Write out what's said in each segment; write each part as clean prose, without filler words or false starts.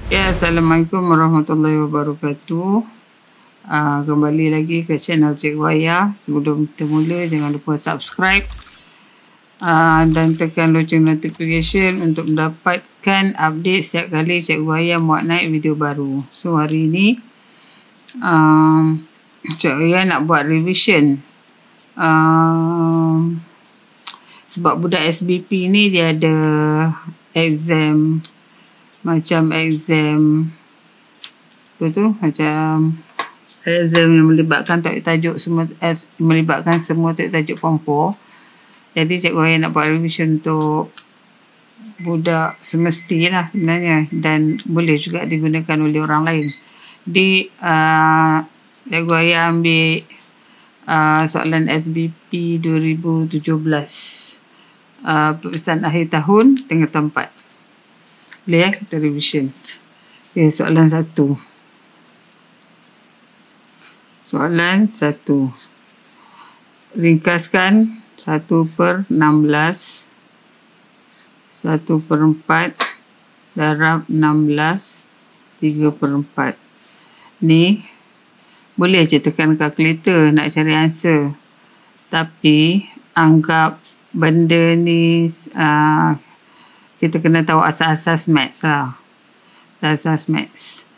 Ya, Assalamualaikum warahmatullahi wabarakatuh. Kembali lagi ke channel Cikgu Ayah. Sebelum kita mula, jangan lupa subscribe dan tekan loceng notification untuk mendapatkan update setiap kali Cikgu Ayah muat naik video baru. So, hari ini Cikgu Ayah nak buat revision. Sebab budak SBP ni dia ada exam, macam exam macam exam yang melibatkan tajuk semua, melibatkan semua tajuk form 4. Jadi Cikgu Ayah nak buat revision untuk budak semesti lah sebenarnya, dan boleh juga digunakan oleh orang lain. Cikgu Ayah ambil soalan SBP 2017, peperiksaan akhir tahun tingkatan 4. Boleh ya kita revision. Okay, soalan 1. Soalan 1. Ringkaskan 1/16 1/4 darab 16 3/4. Ni boleh je tekan kalkulator nak cari answer. Tapi anggap benda ni kita kena tahu asas-asas maths lah. Asas maths.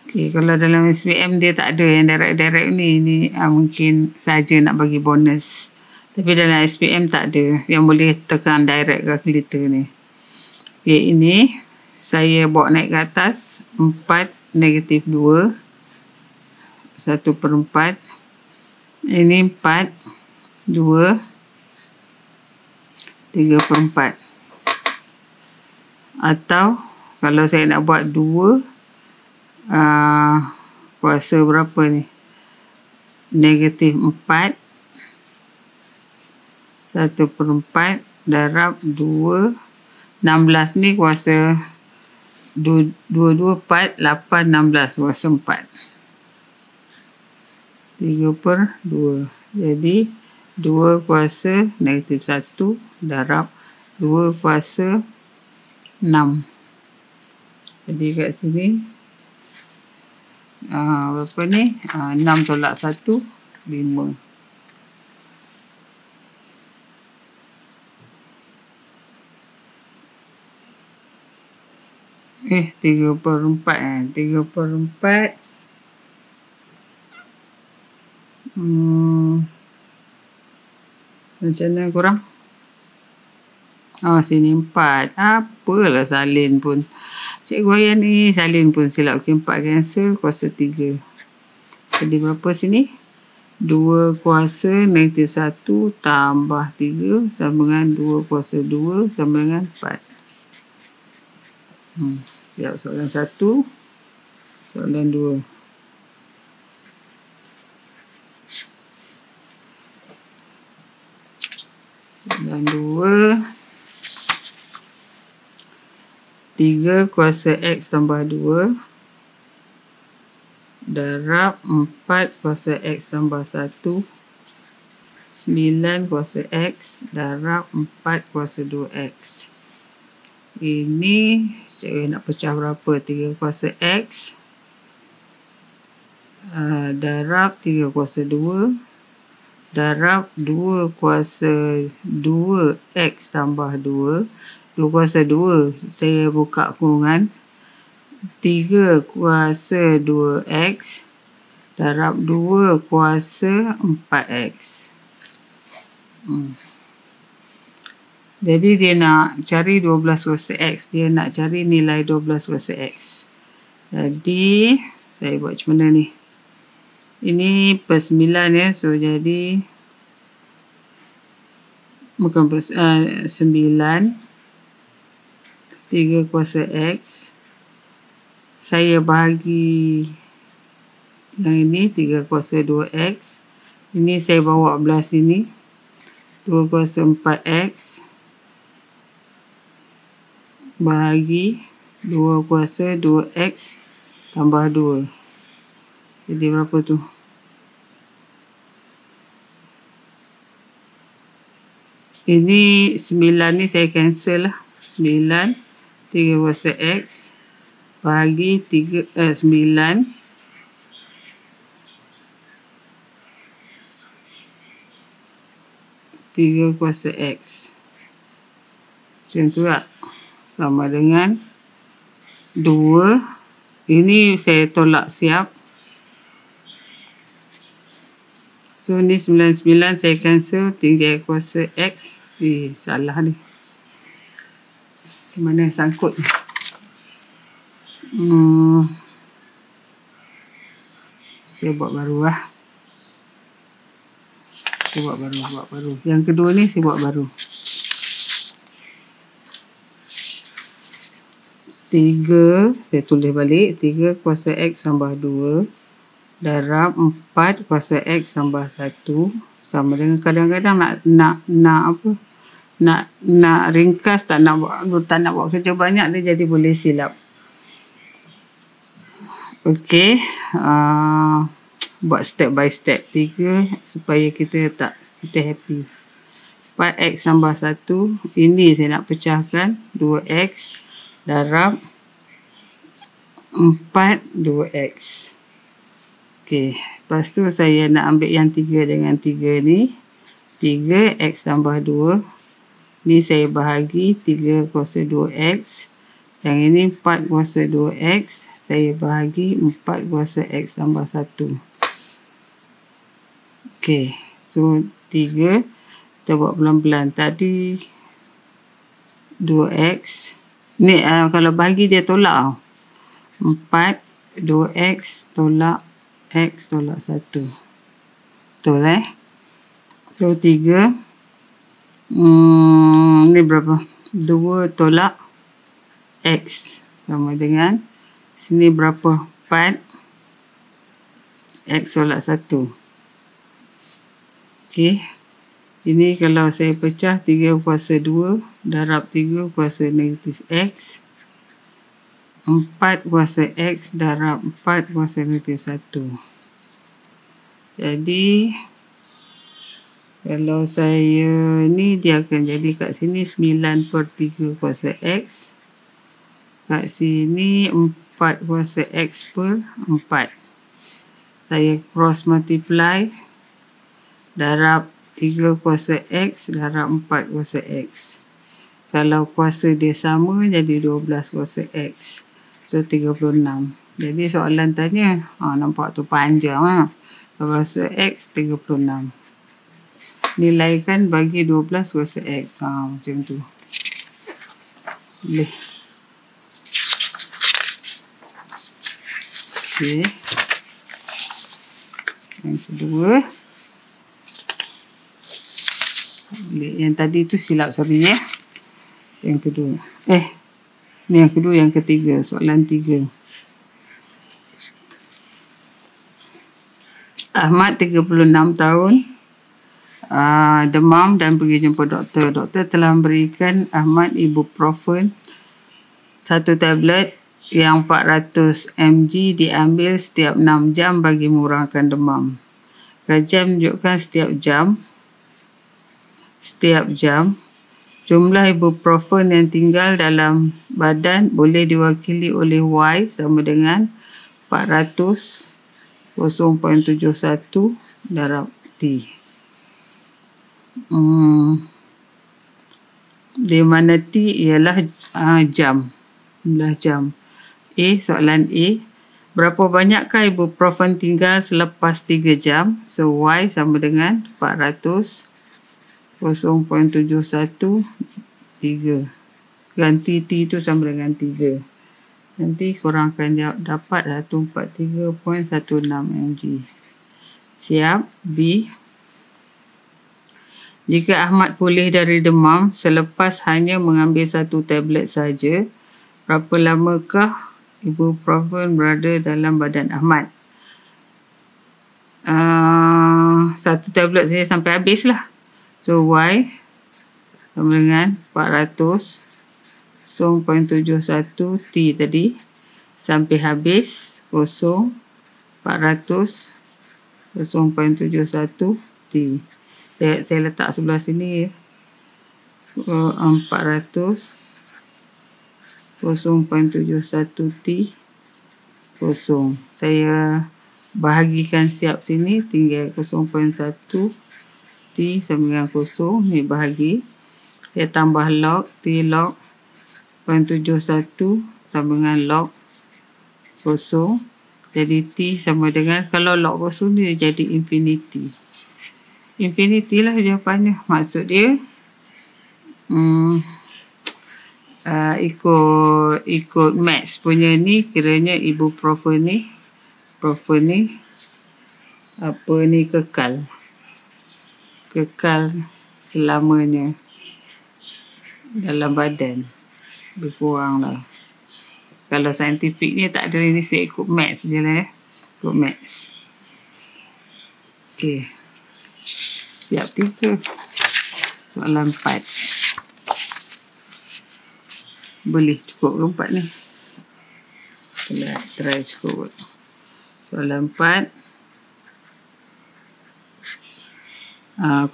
Okay, kalau dalam SPM dia tak ada yang direct-direct ni mungkin saja nak bagi bonus. Tapi dalam SPM tak ada yang boleh tekan direct calculator ni. Okay, ini saya bawa naik ke atas. 4 negatif 2 1/4. Ini 4 2 3/4. Atau kalau saya nak buat 2 kuasa berapa ni? Negatif 4 1/4 darab 2. 16 ni kuasa 2, 4, 8, 16 kuasa 4. 3/2. Jadi 2 kuasa negatif 1 darab 2 kuasa 6. Jadi kat sini berapa ni? 6 tolak 1 5. Eh, 3/4 3/4 macam mana korang? Sini 4. Apalah salin pun. Cikgu Ayah ni salin pun silap. Okay, 4 cancel, kuasa 3. Jadi berapa sini? 2 kuasa negatif 1 tambah 3 sama dengan 2 kuasa 2 sama dengan 4. Siap soalan 1. Soalan 2. Soalan 2. 3 kuasa X tambah 2 darab 4 kuasa X tambah 1 9 kuasa X darab 4 kuasa 2X. Ini cikgu nak pecah berapa? 3 kuasa X darab 3 kuasa 2 darab 2 kuasa 2X tambah 2. 2 kuasa 2, saya buka kurungan. 3 kuasa 2X darab 2 kuasa 4X. Jadi dia nak cari 12 kuasa X. Dia nak cari nilai 12 kuasa X. Jadi saya buat macam mana ni? Ini per 9 ya. So jadi bukan per 9. 3 kuasa X. Saya bahagi yang ini 3 kuasa 2X. Ini saya bawa belah sini. 2 kuasa 4X. Bahagi 2 kuasa 2X tambah 2. Jadi berapa tu? Ini 9 ni saya cancel lah. 9 3 kuasa X bahagi 9 3 kuasa X. Macam tu tak? Sama dengan 2. Ini saya tolak siap. So ni 99 saya cancel, 3 kuasa X. Salah ni. Macam mana sangkut ni? Saya buat baru lah. Saya buat baru. Yang kedua ni saya buat baru. 3, saya tulis balik. 3 kuasa X tambah 2 darab 4 kuasa X tambah 1 sama dengan, kadang-kadang nak apa? Nak ringkas, tak nak buat kerja banyak, dia jadi boleh silap. Okey, buat step by step 3 supaya kita happy. 4X tambah 1, ini saya nak pecahkan, 2X darab 4 2X. Okey, lepas tu saya nak ambil yang 3 dengan 3 ni. 3X tambah 2. Ni saya bahagi 3 kuasa 2X. Yang ini 4 kuasa 2X. Saya bahagi 4 kuasa X tambah 1. Okey, so 3. Kita buat pelan-pelan. Tadi 2X. Ni kalau bahagi dia tolak. 4 2X tolak X tolak 1. Betul So 3. Ni berapa? 2 tolak X. Sama dengan, sini berapa? 4 X tolak 1. Okey. Ini kalau saya pecah, 3 kuasa 2 darab 3 kuasa negatif X. 4 kuasa X darab 4 kuasa negatif 1. Jadi, kalau saya ni, dia akan jadi kat sini 9/3 kuasa X. Kat sini 4 kuasa X per 4. Saya cross multiply. Darab 3 kuasa X darab 4 kuasa X. Kalau kuasa dia sama, jadi 12 kuasa X. So 36. Jadi soalan tanya, nampak tu panjang. Kuasa X 36. Nilaikan bagi 12 kuasa X. Macam tu. Boleh. Okey. Yang kedua. Yang tadi tu silap, sorry ya. Yang kedua. Ni yang kedua, yang ketiga. Soalan 3. Ahmad 36 tahun. Demam dan pergi jumpa doktor. Doktor telah memberikan Ahmad ibuprofen 1 tablet yang 400 mg diambil setiap 6 jam bagi mengurangkan demam. Kajian menunjukkan setiap jam jumlah ibuprofen yang tinggal dalam badan boleh diwakili oleh Y sama dengan 400 0.71 darab T. Di mana T ialah jam. Jumlah jam. Soalan A. Berapa banyakkah ibuprofen tinggal selepas 3 jam? So Y sama dengan 400 0.71 3. Ganti T tu sama dengan 3. Nanti kurangkan jawab, dapat 143.16 mg. Siap. B. Jika Ahmad pulih dari demam selepas hanya mengambil 1 tablet saja, berapa lamakah ibuprofen berada dalam badan Ahmad? 1 tablet saja sampai habis lah. So Y sama dengan 400 0.71 T tadi sampai habis 400 0.71 T. Saya letak sebelah sini ya. 400 0.71T kosong. Saya bahagikan siap sini, tinggal 0.1T sama dengan kosong. Ni bahagi. Saya tambah log, T log 0.71 sama dengan log kosong. Jadi T sama dengan, kalau log kosong ni dia jadi infinity. Infinity lah jawapannya. Maksud dia ikut maths punya ni, kiranya ibuprofen ni apa ni, kekal selamanya dalam badan. Lebih kurang lah. Kalau saintifik ni tak ada ni, saya ikut maths je lah. Ikut maths. Okey. Siap 3. Soalan 4. Boleh cukup ke 4 ni? Kita try cukup. Soalan 4.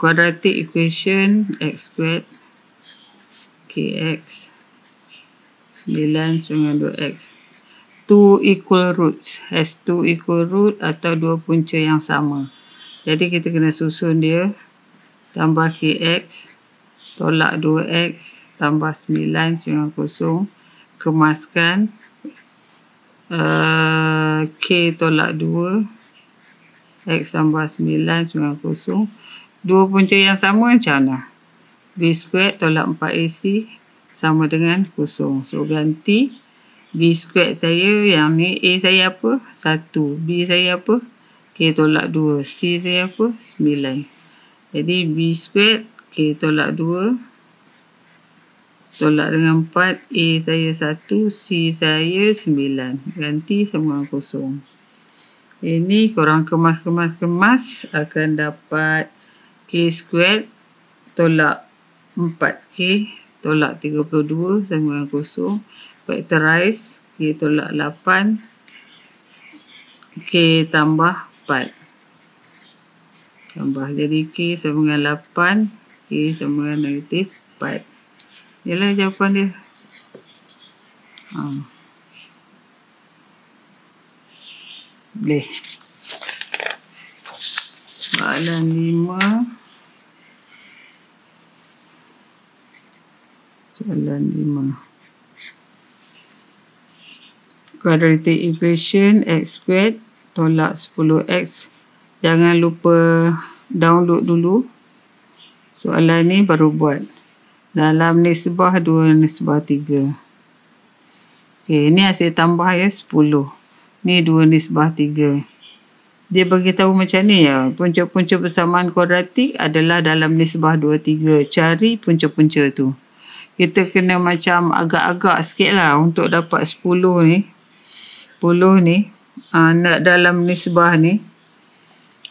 Quadratic equation x squared kx 9 dengan 2x. 2 equal roots. Has 2 equal root atau dua punca yang sama. Jadi kita kena susun dia. Tambah kx, tolak 2x, tambah 9 dengan 0. Kemaskan k tolak 2, x tambah 9 dengan 0. Dua punca yang sama macam mana? B squared tolak 4ac sama dengan 0. So ganti B squared saya, yang ni A saya apa? 1. B saya apa? K tolak 2. C saya apa? 9. Jadi B squared K tolak 2 tolak dengan 4, A saya 1, C saya 9. Ganti sama dengan 0. Ini korang kemas akan dapat K squared tolak 4K tolak 32 sama dengan 0. Factorize K tolak 8 K tambah 4. Tambah jadi K sama dengan 8, K sama dengan negatif 4. Ialah jawapan dia. Boleh. Soalan 5. Soalan 5. Quadratic equation x squared tolak 10x. Jangan lupa download dulu. Soalan ni baru buat. Dalam nisbah 2 nisbah 3. Okey, ni hasil tambah ya 10. Ni 2 nisbah 3. Dia bagi tahu macam ni ya. Punca-punca persamaan kuadratik adalah dalam nisbah 2, 3. Cari punca-punca tu. Kita kena macam agak-agak sikit lah untuk dapat 10 ni. 10 ni. Dalam nisbah ni.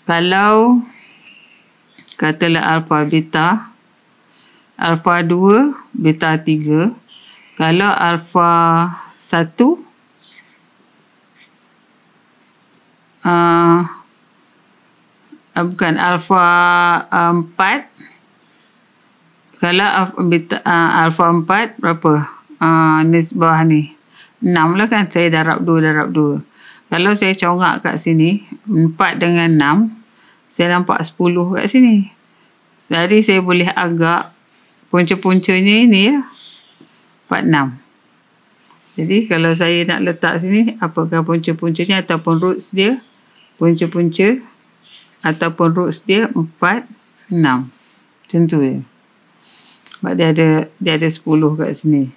Kalau katalah alfa beta. Alfa 2, beta 3. Kalau alfa 1. Bukan, alfa 4. Kalau alfa 4 berapa? Nisbah ni 6 lah kan. Saya darab 2. Kalau saya congak kat sini 4 dengan 6, saya nampak 10 kat sini. Jadi saya boleh agak punca-puncanya ni ya, 46. Jadi kalau saya nak letak sini, apakah punca-puncanya ataupun roots dia? Punca-punca ataupun roots dia 4, 6. Macam tu je. Sebab dia ada 10 kat sini.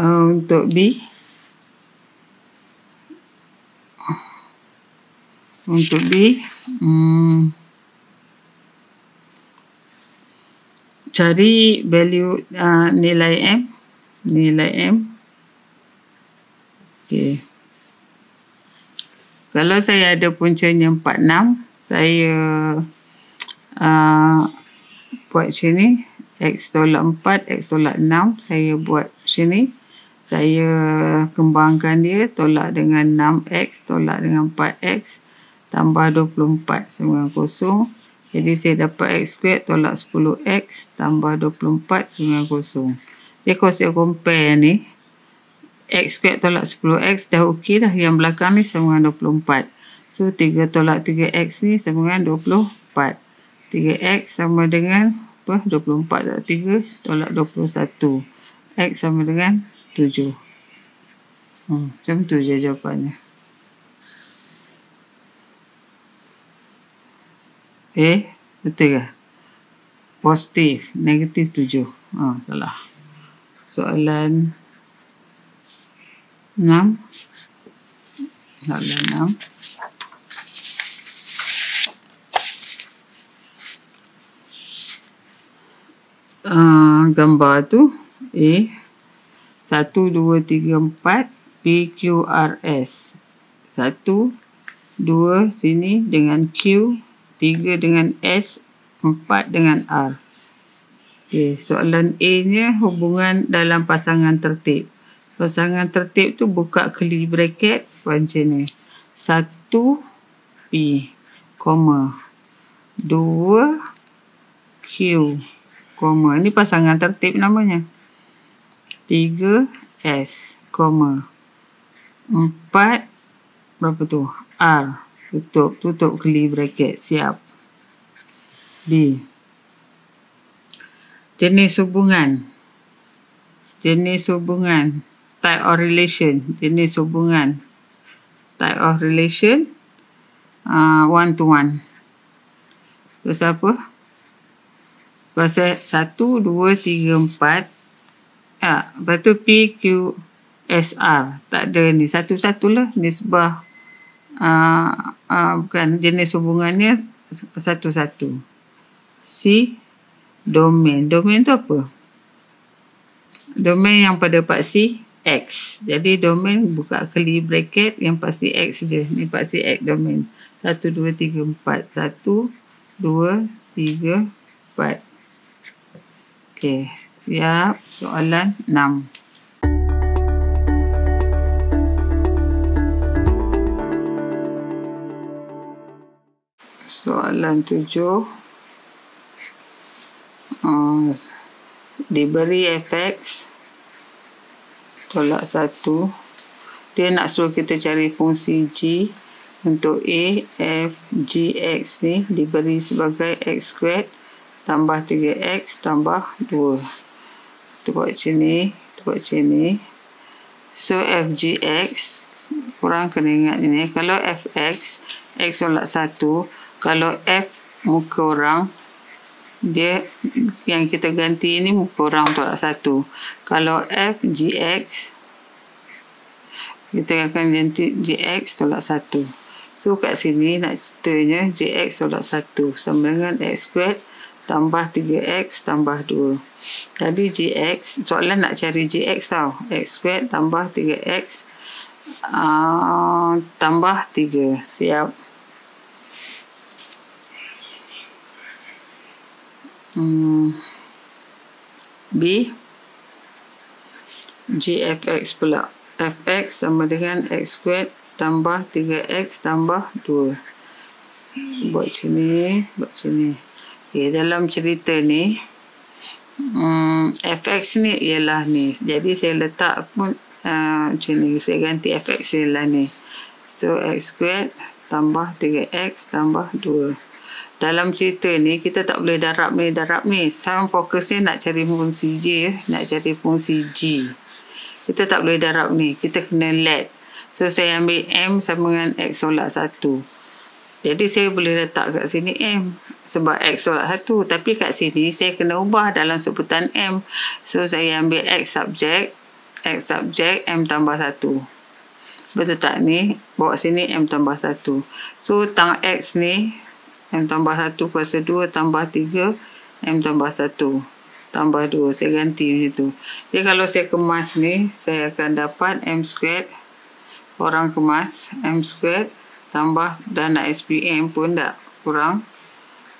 Untuk B. Untuk B. Cari value nilai M. Okey. Kalau saya ada puncanya 46, saya buat sini. X tolak 4, X tolak 6. Saya buat sini. Saya kembangkan dia. Tolak dengan 6X. Tolak dengan 4X. Tambah 24 sama dengan 0. Jadi saya dapat X squared tolak 10X. Tambah 24 sama dengan 0. Dia kalau saya compare ni, X squared tolak 10X dah okey dah. Yang belakang ni sama dengan 24. So 3 tolak 3X ni sama dengan 24. 3X sama dengan 24 tolak 3 tolak 21. X sama dengan 7. Macam tu je jawapannya. Betul ke? Positif, negatif 7. Salah. Soalan 6. Soalan 6. Gambar tu A 1, 2, 3, 4 PQRS. 1, 2 sini dengan Q, 3 dengan S, 4 dengan R. Soalan A nya hubungan dalam pasangan tertib. Pasangan tertib tu buka curly bracket macam ni. 1 P, 2 Q, ini pasangan tertib namanya. 3 S, 4 berapa tu? R. Tutup curly bracket. Siap. B. Jenis hubungan. Type of relation. Jenis hubungan. Type of relation. One to one. Terus apa? Pasal 1, 2, 3, 4. Lepas tu P, Q, S, R. Tak ada ni. Satu-satu lah. Nisbah. Bukan. Jenis hubungannya satu-satu. C. Domain. Domain tu apa? Domain yang pada part C, X. Jadi domain buka curly bracket yang part C X je. Ni part C X domain. 1, 2, 3, 4. 1, 2, 3, 4. Okey, siap. Soalan 6. Soalan 7. Diberi fx tolak 1. Dia nak suruh kita cari fungsi g untuk A, F, G, X ni diberi sebagai x squared tambah 3x tambah 2. Kita buat macam ni. So FGX, korang kena ingat ni. Kalau fx, x tolak 1. Kalau f muka orang, dia yang kita ganti ni muka orang tolak 1. Kalau FGX, kita akan ganti GX tolak 1. So kat sini nak ceritanya GX tolak 1 sama dengan x squared tambah 3x tambah 2. Jadi GX, soalan nak cari GX tau. X squared tambah 3x tambah 3. Siap. B. GFX pula. Fx sama dengan x squared tambah 3x tambah 2. Buat sini. Dalam cerita ni fx ni ialah ni. Jadi saya letak pun macam ni. Saya ganti fx ialah ni. So x squared tambah 3x tambah 2. Dalam cerita ni kita tak boleh darab ni. Sama fokusnya nak cari fungsi J, nak cari fungsi G. Kita tak boleh darab ni. Kita kena let. So saya ambil M sama dengan X tolak 1. Jadi saya boleh letak kat sini M sebab X tolak 1. Tapi kat sini saya kena ubah dalam sebutan M. So saya ambil X subjek M tambah 1. Betul tak ni? Bawa sini M tambah 1. So tang X ni M tambah 1 kuasa 2 tambah 3 M tambah 1 tambah 2. Saya ganti macam tu. Jadi kalau saya kemas ni, saya akan dapat M squared. Orang kemas M squared tambah dan nak SPM pun tak kurang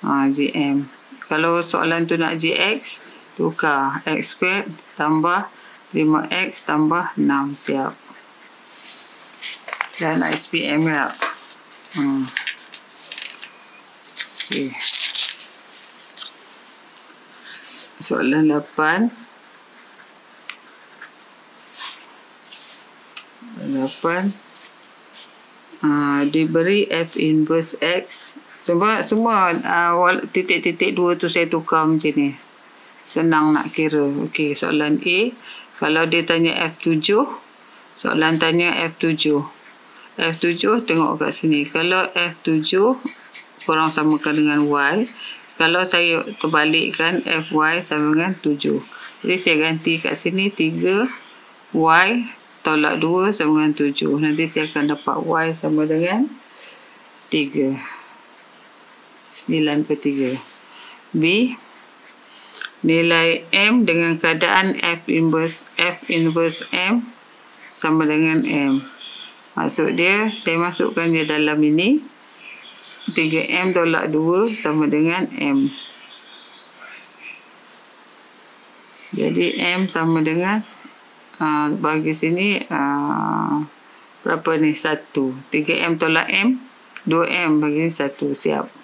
GM. Kalau soalan tu nak GX, tukar X squared tambah 5X tambah 6. Siap. Dan nak SPM ya. Okay. Soalan 8. 8 diberi F inverse X. Semua titik-titik 2 tu saya tukar macam ni. Senang nak kira. Okey, soalan A. Kalau dia tanya F7, soalan tanya F7. F7 tengok kat sini. Kalau F7 korang samakan dengan Y. Kalau saya terbalikkan FY sama dengan 7. Jadi saya ganti kat sini 3Y tolak 2 sama dengan 7. Nanti saya akan dapat Y sama dengan 3. 9/3. B. Nilai M dengan keadaan F inverse M sama dengan M. Maksud dia, saya masukkan dia dalam ini. 3M tolak 2 sama dengan M. Jadi M sama dengan bagi sini berapa ni? 1. 3M tolak M, 2M bagi 1. Siap.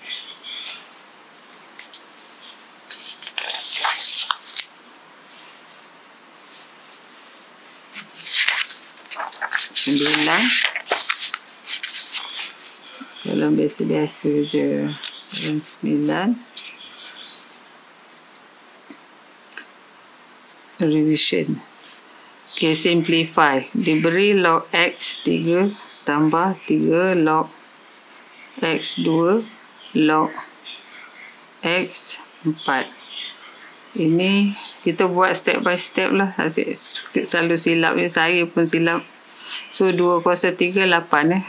Dalam biasa-biasa je. Dalam 9. Revision. Okay, simplify. Diberi log X 3 tambah 3 log X 2 log X 4. Ini kita buat step by step lah. Selalu silap je. Saya pun silap. So 2 kuasa 3 8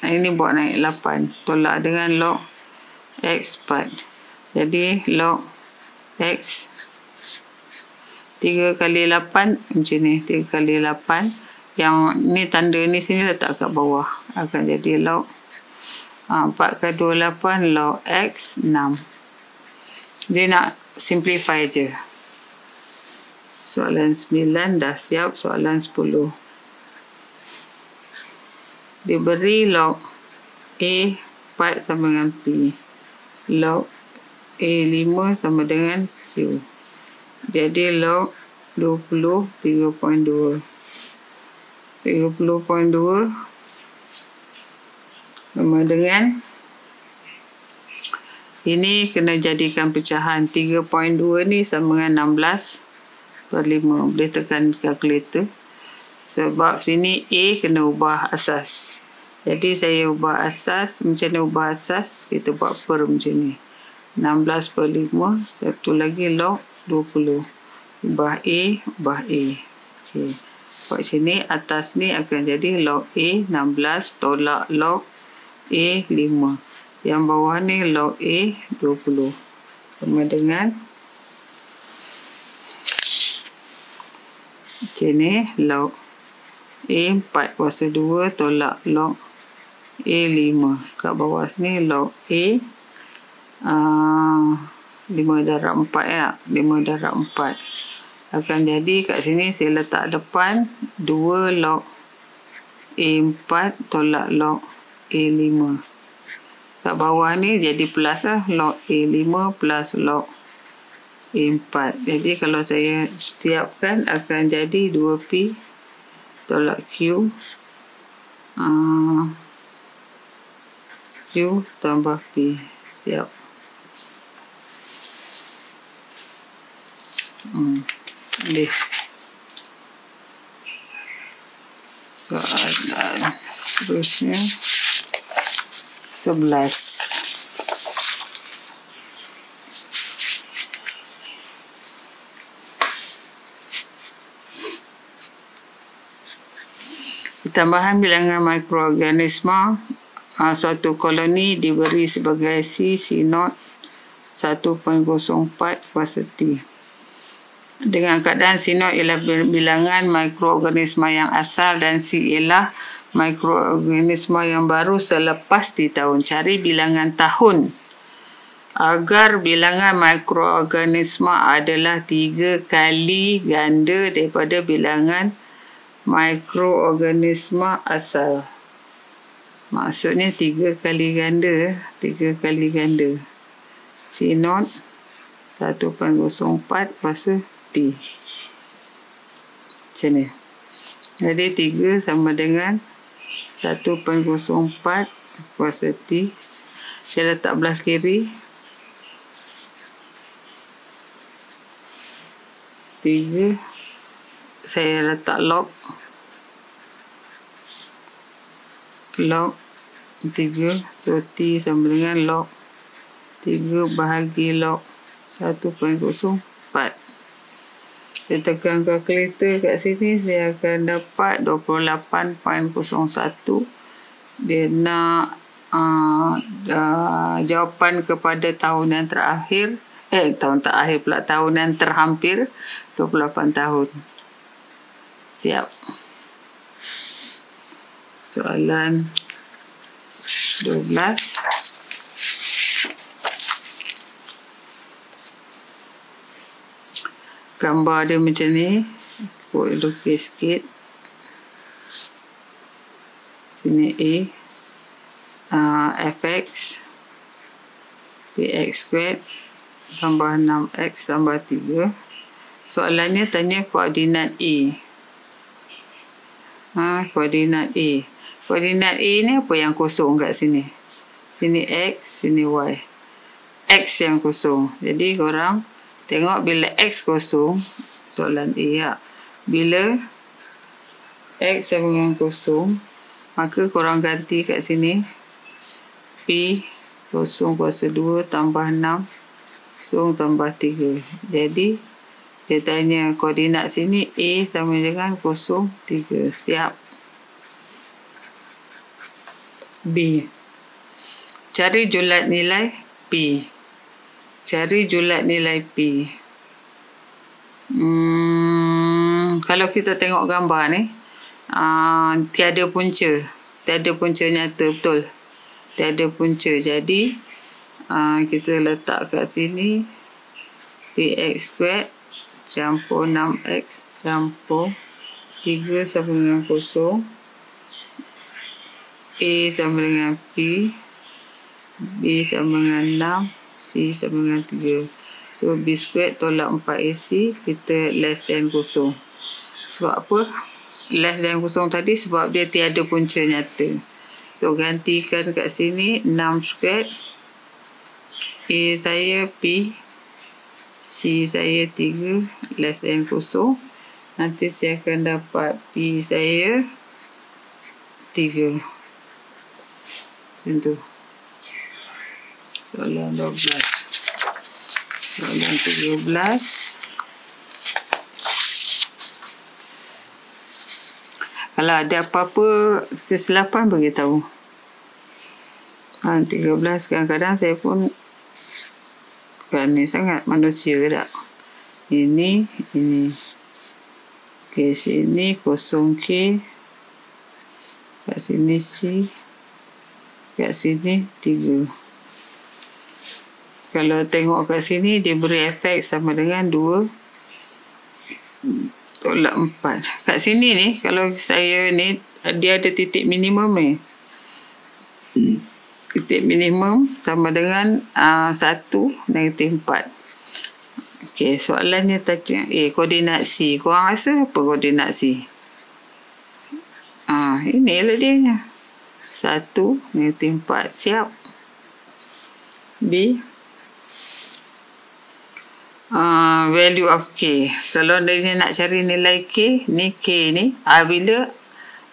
ini buat naik 8. Tolak dengan log X 4. Jadi log X 3 kali 8 macam ni. 3 kali 8. Yang ni tanda ni sini letak kat bawah. Akan jadi log 4 kali 28 log X 6. Dia nak simplify je. Soalan 9 dah siap. Soalan 10. Diberi log A 4 sama dengan P. Log A 5 sama dengan Q. Jadi log 20 3.2. 30.2 sama dengan ini kena jadikan pecahan. 3.2 ni sama dengan 16/5. Boleh tekan kalkulator. Sebab sini A kena ubah asas. Jadi saya ubah asas. Macam mana ubah asas? Kita buat per macam ni. 16/5. Satu lagi log 20. Ubah A, ubah A. Okay. Buat macam ni. Atas ni akan jadi log A 16 tolak log A 5. Yang bawah ni log A 20. Sama dengan okay, ni log A 4 kuasa 2 tolak log A 5. Kat bawah sini log A 5/4 ya. 5/4. Akan jadi kat sini saya letak depan 2 log A 4 tolak log A 5. Kat bawah ni jadi plus lah. Log A 5 plus log A 4. Jadi kalau saya siapkan akan jadi 2P tolak Q. Q tambah P. Siap. Boleh. Soalan seterusnya 11. Tambahan bilangan mikroorganisma suatu koloni diberi sebagai C0 1.04 kuasa T. Dengan keadaan C0 ialah bilangan mikroorganisma yang asal dan C ialah mikroorganisma yang baru selepas T tahun. Cari bilangan tahun agar bilangan mikroorganisma adalah 3 kali ganda daripada bilangan mikroorganisma asal. Maksudnya 3 kali ganda. 3 kali ganda. C0 1.04 kuasa T. Macam ni. Jadi 3 sama dengan 1.04 kuasa T. Saya letak belah kiri. 3. Saya letak log. Log 3. So T sama dengan log 3 bahagi log 1.04. Saya tekan kalkulator kat sini, saya akan dapat 28.01. Dia nak jawapan kepada tahun yang terakhir, tahun terakhir pula, tahun yang terhampir 28 tahun. Siap. Soalan 12. Gambar dia macam ni. Aku lukis sikit. Sini fx px² tambah 6x tambah 3. Soalannya tanya koordinat koordinat koordinat ni apa yang kosong kat sini? Sini x, sini y. X yang kosong. Jadi korang tengok bila x kosong, soalan bila x sama dengan kosong, maka korang ganti kat sini P kosong kuasa 2 tambah 6 kosong tambah 3. Jadi dia tanya koordinat sini A sama dengan 0, 3. Siap. B. Cari julat nilai P. Cari julat nilai P. Kalau kita tengok gambar ni, tiada punca. Tiada punca nyata, betul. Tiada punca. Jadi, kita letak kat sini px² campur 6x campur 3 sama dengan 0. A sama dengan P. B sama dengan 6. C sama dengan 3. So, B² tolak 4AC. Kita less than 0. Sebab apa? Less than 0 tadi sebab dia tiada punca nyata. So, gantikan kat sini 6². A saya P. C saya 3. Less than 0. Nanti saya akan dapat P saya 3. Macam tu. Soalan 12. Soalan 13. Kalau ada apa-apa kesilapan, beritahu. 13. Kadang-kadang saya pun kan ni sangat manusia tak? Ini. Okey, sini 0K. Kat sini C. Kat sini 3. Kalau tengok kat sini, dia beri efek sama dengan 2 tolak 4. Kat sini ni, kalau saya ni, dia ada titik minimum ni. Titik minimum sama dengan 1 negatif 4. Okey, soalannya tanya koordinat C. Korang rasa apa koordinat C? Inilah dia. 1 negatif 4. Siap. B. Value of K. Kalau dia nak cari nilai K ni bila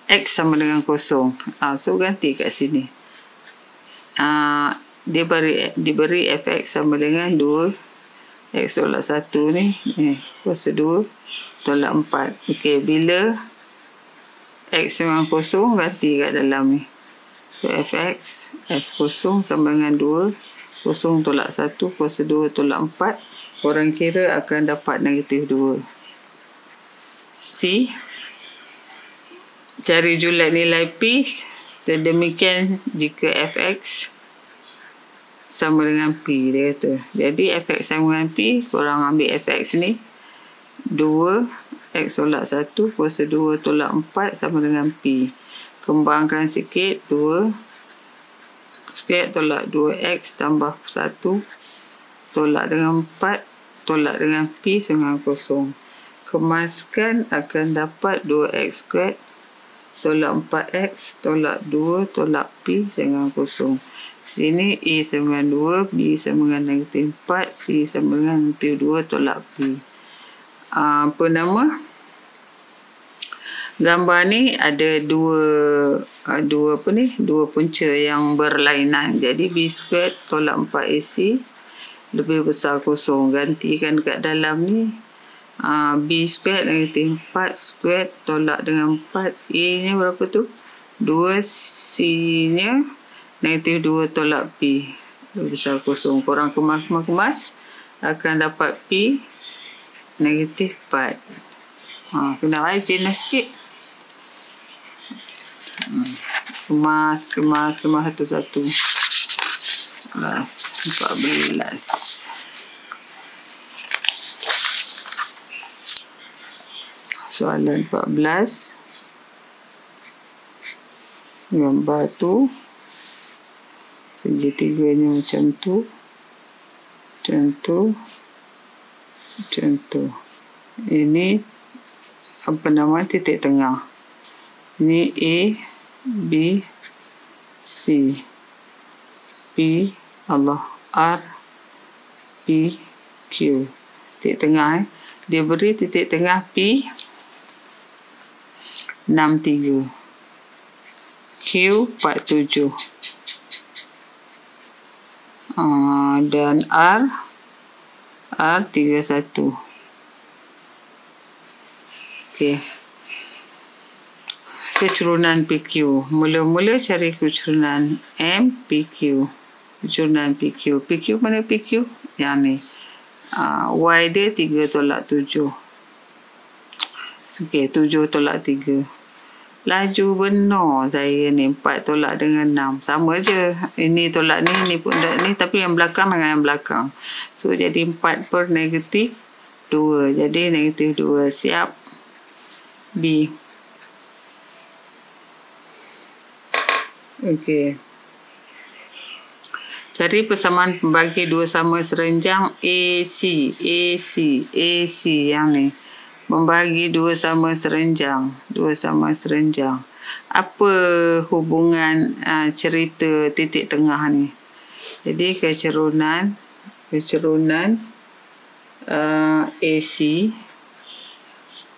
X sama dengan 0. So ganti kat sini. Diberi fx sama dengan 2 x tolak 1 ni kuasa 2 tolak 4. Okey, bila x sama dengan 0, ganti kat dalam ni. So fx f0 sama dengan 2 0 tolak 1 kuasa 2 tolak 4. Korang kira akan dapat negatif 2. C. Cari julat nilai P. Sedemikian jika fx sama dengan P, dia kata. Jadi fx sama dengan P, korang ambil fx ni 2 x tolak 1 kuasa 2 tolak 4 sama dengan P. Kembangkan sikit, 2 square tolak 2x tambah 1 tolak dengan 4 tolak dengan P sama dengan 0. kemaskan akan dapat 2x² tolak 4x tolak 2 tolak P dengan kosong. Sini A sama dengan 2, B sama dengan -4, C sama dengan -2 tolak P. Apa nama? Gambar ni ada dua punca yang berlainan. Jadi B² tolak 4AC lebih besar kosong. Gantikan kat dalam ni. B² -4² tolak dengan 4. A nya berapa tu? 2. C nya -2 tolak P. Lebih besar kosong. Korang kemas akan dapat P -4. Kena rajin sikit. Kemas satu-satu. 14. Soalan 14. Gambar tu segitiganya macam tu. Macam tu. Ini apa nama titik tengah. Ini A, B, C, P, R, P, Q. Titik tengah dia beri titik tengah P 63, Q 47, dan R 31. Okey. Kecurunan PQ. Mula-mula cari kecurunan MPQ. Kecurunan PQ. PQ mana PQ? Yang ni. Y dia 3 tolak 7. Okey, 7 tolak 3. Laju benar saya ni. 4 tolak dengan 6. Sama je. Ini tolak ni pun ni. Tapi yang belakang dengan yang belakang. So, jadi 4 per -2. Jadi -2. Siap. B. Okey. Cari persamaan pembagi dua sama serenjang AC yang ni. Membagi dua sama serenjang. Apa hubungan cerita titik tengah ni? Jadi kecurunan AC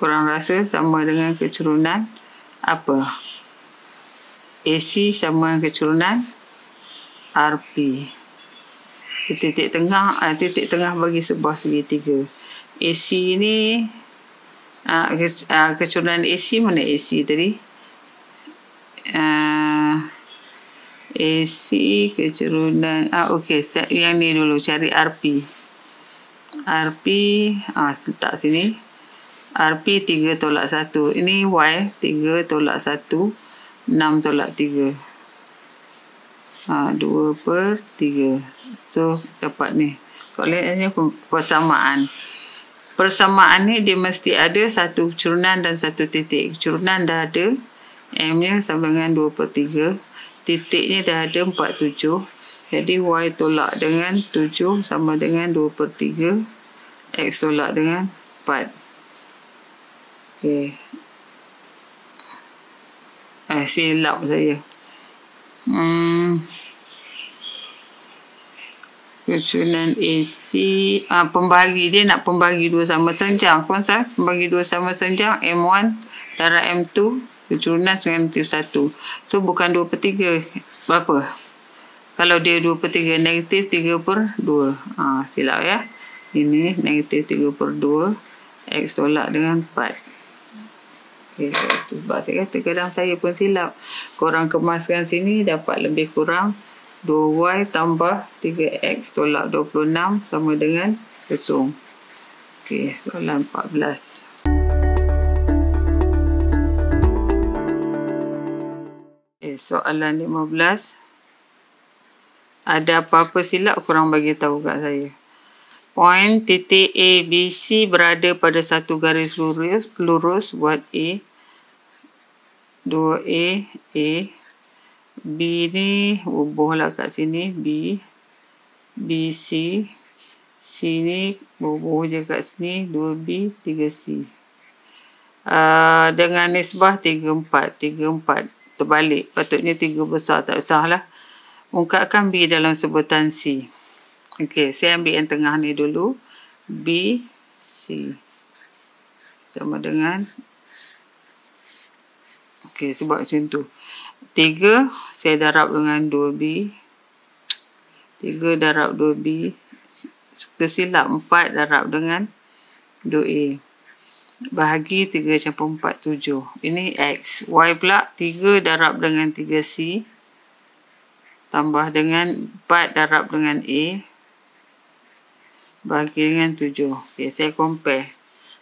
korang rasa sama dengan kecurunan apa? AC sama dengan kecurunan RP. Titik tengah bagi sebuah segitiga. AC ni kecurunan AC mana AC tadi? AC kecurunan okey, yang ni dulu cari RP. Letak sini. RP 3 tolak 1. Ini Y 3 tolak 1. 6 tolak 3. 2/3. So, dapat ni. Kalau lihatnya persamaan. Persamaan ni dia mesti ada satu kecurunan dan satu titik. Kecurunan dah ada. M-nya sama dengan 2/3. Titiknya dah ada 47. Jadi, Y tolak dengan 7 sama dengan 2/3. X tolak dengan 4. Okey. Silap saya. Kecurunan AC. Pembagi. Dia nak pembagi dua sama serenjang. Pembagi dua sama serenjang. M1 darab M2. Kecurunan dengan 1. So, bukan 2/3. Berapa? Kalau dia 2/3, -3/2. Silap ya. Ini -3/2. X tolak dengan 4. Okay, sebab saya kata kadang saya pun silap. Korang kemaskan sini dapat lebih kurang 2Y tambah 3X tolak 26 sama dengan 0. Okey, soalan 14. Soalan 15. Ada apa-apa silap korang bagi tahu kat saya. Point titik A, B, C berada pada satu garis lurus buat A. 2A, A. B ni bubuhlah kat sini, B. B, C. C ni bubuh je kat sini, 2B, 3C. dengan nisbah 3/4. Terbalik. Patutnya 3 besar. Tak usahlah. Ungkapkan B dalam sebutan C. Okey, saya ambil yang tengah ni dulu. B, C. Sama dengan. Okey, sebab macam tu. 3, saya darab dengan 2B. 3 darab 2B. Kesilap 4 darab dengan 2A. Bahagi 3/4, 7. Ini X. Y pula 3 darab dengan 3C. Tambah dengan 4 darab dengan A. Bahagi dengan 7. Okay, saya compare.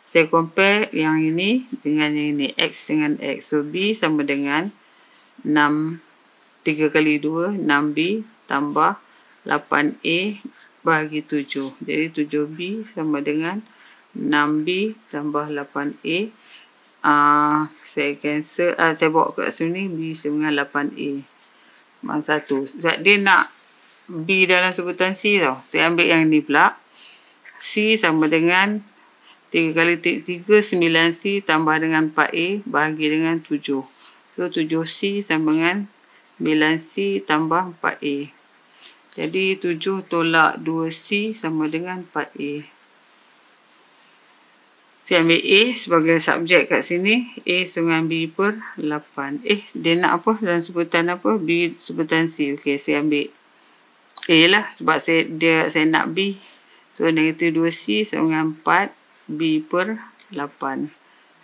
Saya compare yang ini dengan yang ini. X dengan X. So, B sama dengan 6. 3 kali 2, 6B. Tambah 8A bahagi 7. Jadi 7B sama dengan 6B tambah 8A. Saya cancel. Saya bawa ke sini. B sama dengan 8A. Sama 1. Sebab dia nak B dalam sebutan C tau. Saya ambil yang ni pula. C sama dengan 3 kali 3, 9C tambah dengan 4A bahagi dengan 7. So 7C sama dengan 9C tambah 4A. Jadi 7 tolak 2C sama dengan 4A. Saya ambil A sebagai subjek kat sini. A dengan B per 8. Dia nak apa? Dalam sebutan apa? B sebutan C. Okey, saya ambil A lah. Sebab saya nak B. So, negatif 2C sama dengan 4. B per 8.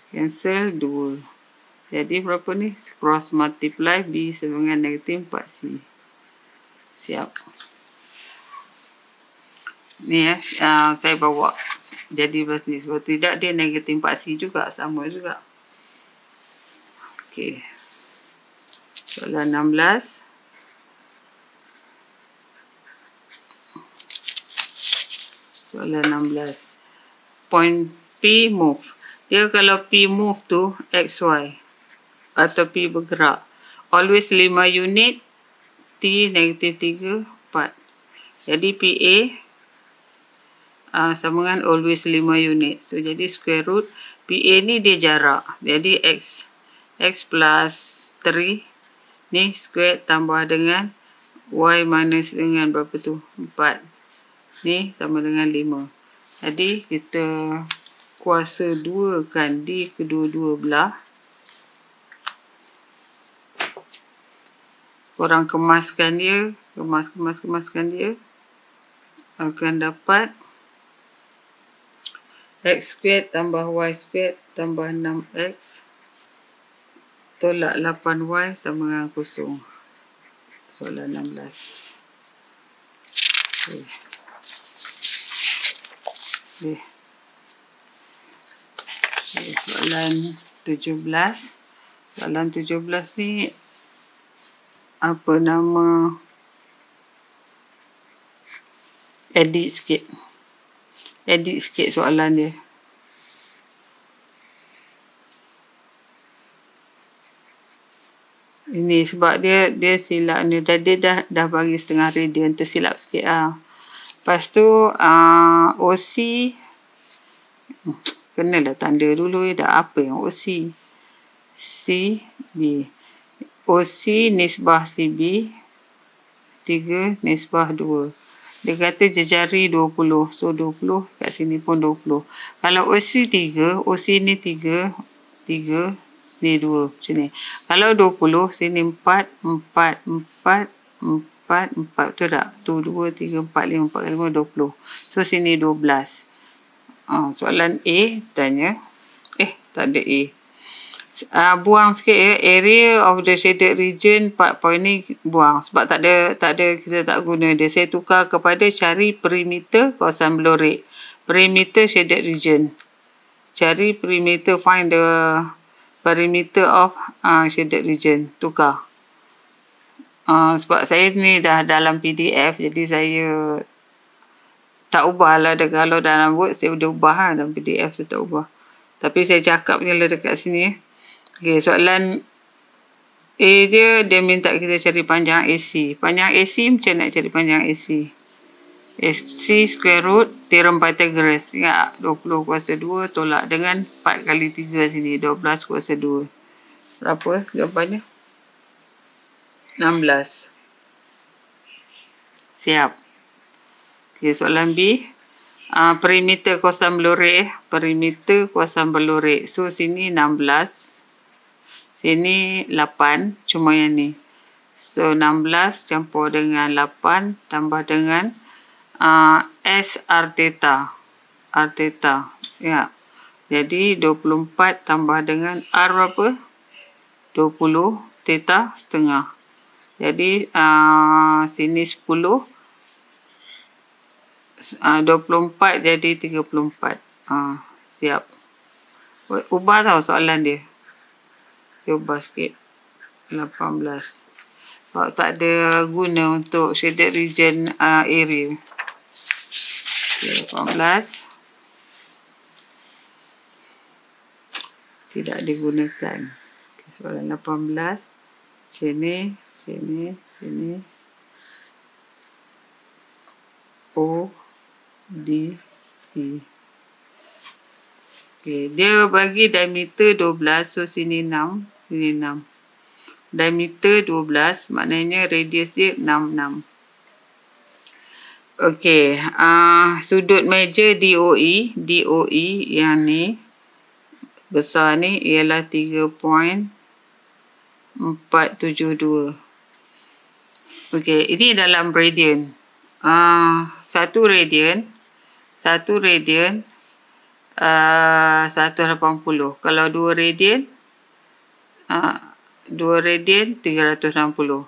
Cancel 2. Jadi, berapa ni? Cross multiply B sama dengan negatif 4C. Siap. Ni ya, saya bawa jadi belas ni. Kalau tidak, dia negatif 4C juga. Sama juga. Okey. Soalan 16. Soalan 16. Point P move. Dia kalau P move tu XY. Atau P bergerak. Always 5 unit. T negatif 3, 4. Jadi PA sama dengan always 5 unit. So, jadi square root. PA ni dia jarak. Jadi X plus 3. Ni square tambah dengan Y minus dengan berapa tu? 4. Ni sama dengan 5. Jadi, kita kuasa 2 kan di kedua-dua belah. Korang kemaskan dia. Kemaskan dia. Akan dapat X squared tambah Y squared tambah 6X tolak 8Y sama dengan 0. Soalan 16. Okay. Soalan 17. Soalan 17 ni apa nama? Edit sikit soalan dia. Ini sebab dia silap ni. Dia dah bagi setengah radian. Tersilap sikit lah. Lepas tu OC. Kenalah tanda dulu. Dah apa yang OC? CB. OC nisbah CB. 3 nisbah 2. Dia kata jejari 20. So, 20. Kat sini pun 20. Kalau OC 3, OC ni 3, sini 2. Macam ni. Kalau 20, sini 4. Betul tak? Tu 2, 3, 4, 5, 4, 5, 20. So, sini 12. Soalan A tanya. Tak ada A. Buang sikit ya. Area of the shaded region 4 point ni buang. Sebab tak ada kita tak guna dia. Saya tukar kepada cari perimeter kawasan Blorek. Perimeter shaded region. Cari perimeter, find the perimeter of shaded region. Tukar. Sebab saya ni dah dalam PDF. Jadi saya tak ubah lah. Kalau dalam Word saya dah ubah lah. Dalam PDF saya tak ubah. Tapi saya cakap je lah dekat sini. Okay, soalan A dia minta kita cari panjang AC. Panjang AC macam nak cari panjang AC? C square root teorem Pythagoras. Ingat 20 kuasa 2 tolak dengan 4 kali 3 sini. 12 kuasa 2. Berapa jawapannya? 16. Siap. Okey, soalan B. Perimeter kawasan belurik. Perimeter kawasan belurik. So, sini 16. Sini 8. Cuma yang ni. So, 16 campur dengan 8 tambah dengan S R theta. R theta. Ya. Jadi 24 tambah dengan R berapa? 20 theta setengah. Jadi sini 10. 24 jadi 34. Siap. Ubah tau soalan dia. Saya ubah sikit. 18. Sebab tak ada guna untuk shaded region area. 18 tidak digunakan. Okay, soalan 18 sini O D E. Okay, dia bagi diameter 12, so sini 6, sini 6. Diameter 12 maknanya radius dia 6. Okey, sudut meja DOE yang ni besar ni ialah 3.472. Okey, ini dalam radian. 1 radian 180. Kalau 2 radian 360.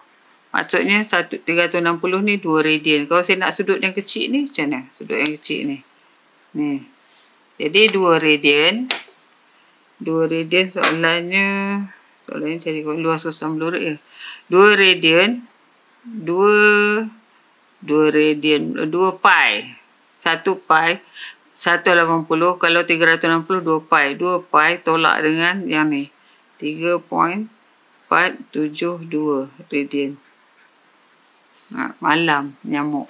Maksudnya 360 ni 2 radian. Kalau saya nak sudut yang kecil ni, macam mana? Sudut yang kecil ni. Ni. Jadi 2 radian. 2 radian soalannya cari luas kawasan belurik ya. 2 radian. 2 radian. 2 pi. 1 pi. 180. Kalau 360, 2 pi. 2 pi tolak dengan yang ni. 3.472 radian. Malam nyamuk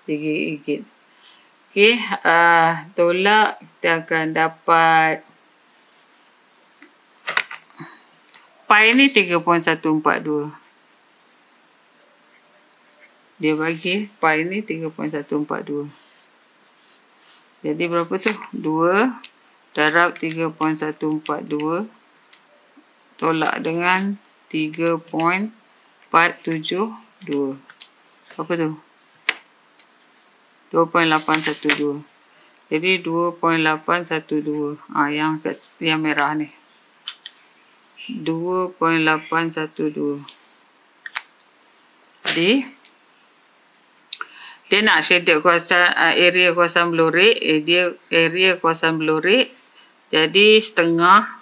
gigit. Okey, tolak kita akan dapat pi ni 3.142. Dia bagi pi ni 3.142. Jadi berapa tu? 2 darab 3.142 tolak dengan 3.472. Apa tu? 2.812. Jadi 2.812. Yang merah ni. 2.812. Jadi dia nak shaded kawasan area kawasan belurik. Dia area kawasan belurik. Jadi setengah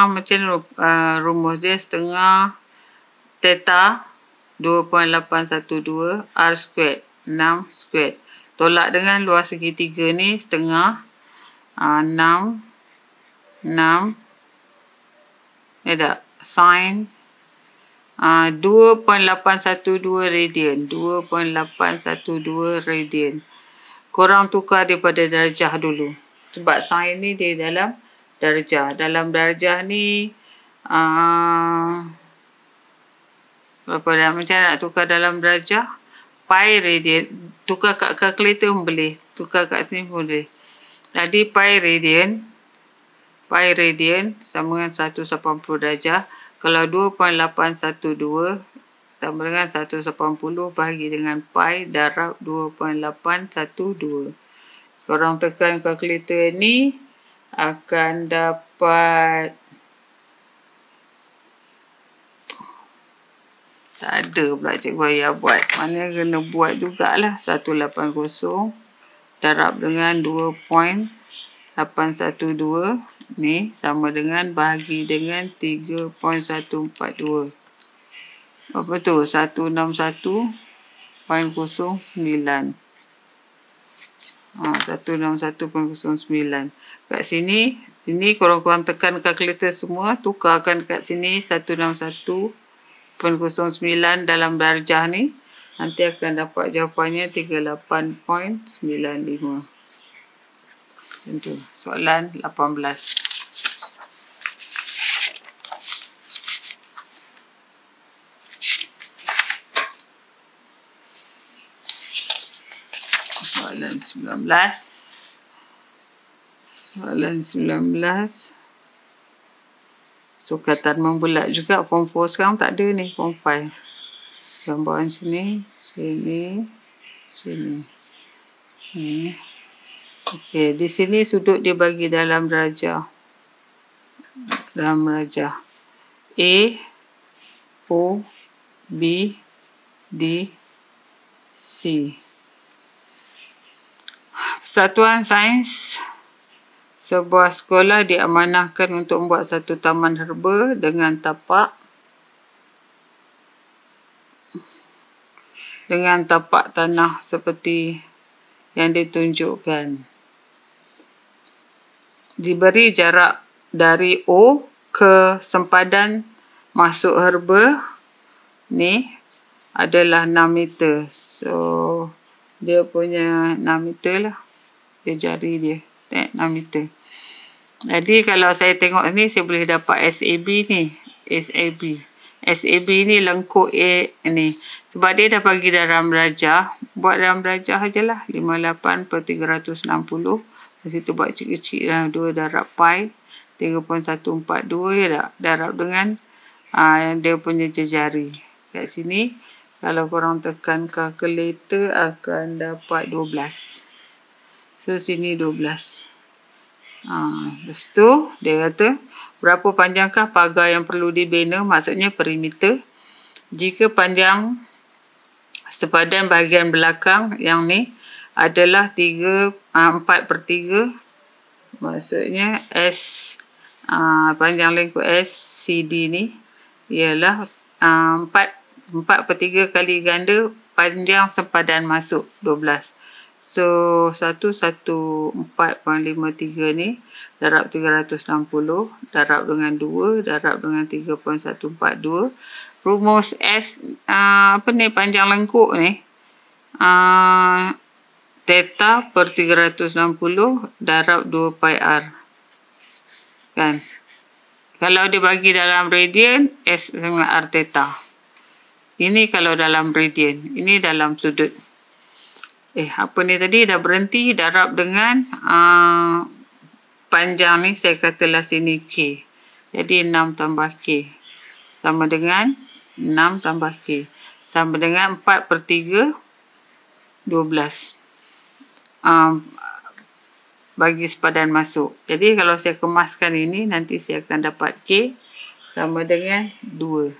macam rumus dia setengah theta 2.812 R squared 6 squared tolak dengan luas segitiga ni setengah 6 sin 2.812 radian. 2.812 radian. Korang tukar daripada darjah dulu. Sebab sin ni dia dalam darjah. Dalam darjah ni berapa dah? Macam nak tukar dalam darjah? Pi radian. Tukar kat kalkulator pun boleh. Tukar kat sini pun boleh. Jadi pi radian sama dengan 180 darjah. Kalau 2.812 sama dengan 180 bahagi dengan pi darab 2.812. Korang tekan kalkulator ni akan dapat tak ada pula cikgu ayah buat. Mana kena buat jugalah. 180 darab dengan 2.812 ni sama dengan bahagi dengan 3.142. Apa tu? 161.09. 161.09. Kat sini, ini korang-korang tekan kalkulator semua, tukarkan kat sini 161.09 dalam darjah ni. Nanti akan dapat jawapannya 38.95. Itu soalan 18. Soalan 19. Soalan 19. Sukatan membulat juga. Form 4 sekarang tak ada ni. Form 5. Gambaran sini. Sini. Sini. Ni. Okey. Di sini sudut dia bagi dalam darjah. Dalam darjah. A. O. B. D. C. Persatuan Sains. Sebuah sekolah diamanahkan untuk membuat satu taman herba dengan tapak tanah seperti yang ditunjukkan. Diberi jarak dari O ke sempadan masuk herba ni adalah 6 meter. So dia punya 6 meter lah. Dia jari dia. 6 meter. Jadi kalau saya tengok ni, saya boleh dapat SAB ni. SAB. SAB ni lengkuk A ni. Sebab dia dah bagi dalam darjah. Buat dalam darjah ajalah. 58/360. Lepas itu buat kecil-kecil lah. 2 darab pi. 3.142. Ya tak? Darab dengan dia punya jejari. Kat sini, kalau korang tekan kalkulator akan dapat 12. So, sini 12. Lepas tu, dia kata, berapa panjangkah pagar yang perlu dibina? Maksudnya perimeter. Jika panjang sepadan bahagian belakang yang ni adalah 4/3. Maksudnya panjang lengkuk SCD ni ialah 4/3 kali ganda panjang sepadan masuk 12. So 114.53 ni darab 360 darab dengan 2 darab dengan 3.142. Rumus S panjang lengkuk ni theta per 360 darab 2 pi r. Kan? Kalau dia bagi dalam radian, S dengan R theta. Ini kalau dalam radian. Ini dalam sudut. Apa ni tadi? Dah berhenti. Darab dengan panjang ni, saya katalah sini K. Jadi 6 tambah K. Sama dengan 6 tambah K. Sama dengan 4/3, 12. Bagi sepadan masuk. Jadi kalau saya kemaskan ini, nanti saya akan dapat K sama dengan 2.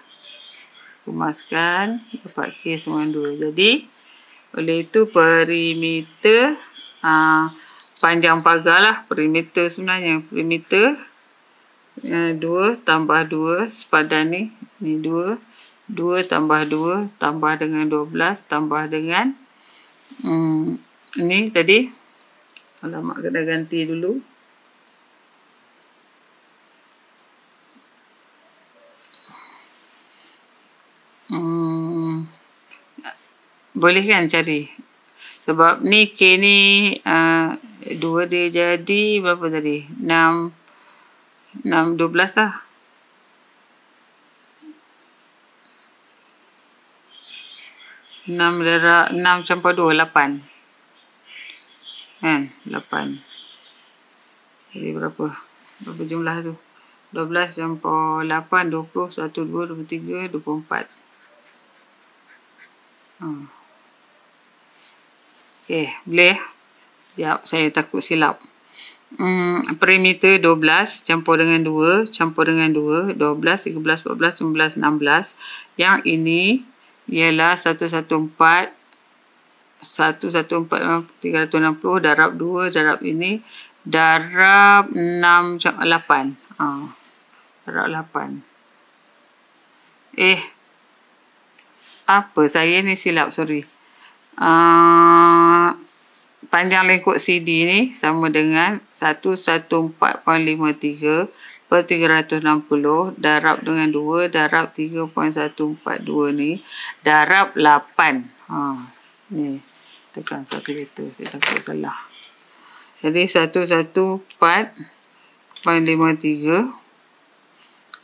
Kemaskan, dapat K sama dengan 2. Jadi, oleh itu perimeter, panjang pagar lah, perimeter sebenarnya. Perimeter 2 tambah 2, sepadan ni 2. 2 tambah 2, tambah dengan 12, tambah dengan ni tadi. Alamak, kena ganti dulu. Boleh kan cari? Sebab ni K ni 2 dia jadi berapa tadi? 6 12 lah. 6 campur 2, 8. Kan? 8. Jadi berapa? Berapa jumlah tu? 12 campur 8, 20, 1, 2, 23, 24. Okey, boleh? Sekejap, saya takut silap. Perimeter 12 campur dengan 2, campur dengan 2, 12, 13, 14, 19, 16. Yang ini ialah 114, 360 darab 2 darab ini darab 6, 8. Darab 8. Apa saya ni silap, sorry. Panjang lengkuk CD ni sama dengan 114.53 per 360 darab dengan 2 darab 3.142 ni darab 8. Ni tekan kalkulator, saya takut salah. Jadi 114.53